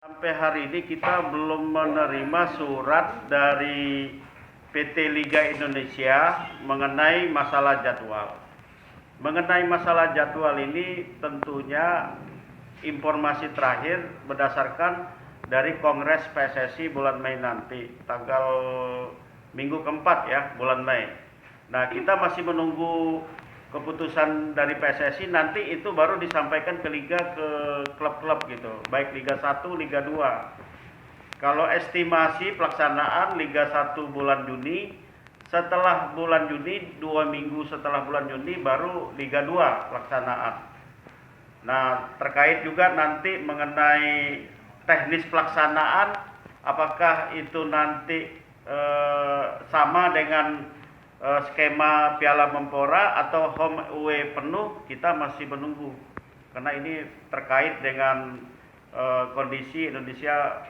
Sampai hari ini kita belum menerima surat dari PT Liga Indonesia mengenai masalah jadwal. Mengenai masalah jadwal ini tentunya informasi terakhir berdasarkan dari Kongres PSSI bulan Mei nanti, tanggal minggu keempat ya, bulan Mei. Nah, kita masih menunggu keputusan dari PSSI, nanti itu baru disampaikan ke liga, ke klub-klub gitu, baik Liga 1, Liga 2. Kalau estimasi pelaksanaan Liga 1 bulan Juni, setelah bulan Juni, 2 minggu setelah bulan Juni baru Liga 2 pelaksanaan. Nah, terkait juga nanti mengenai teknis pelaksanaan, apakah itu nanti sama dengan skema Piala Menpora atau home away penuh, kita masih menunggu karena ini terkait dengan kondisi Indonesia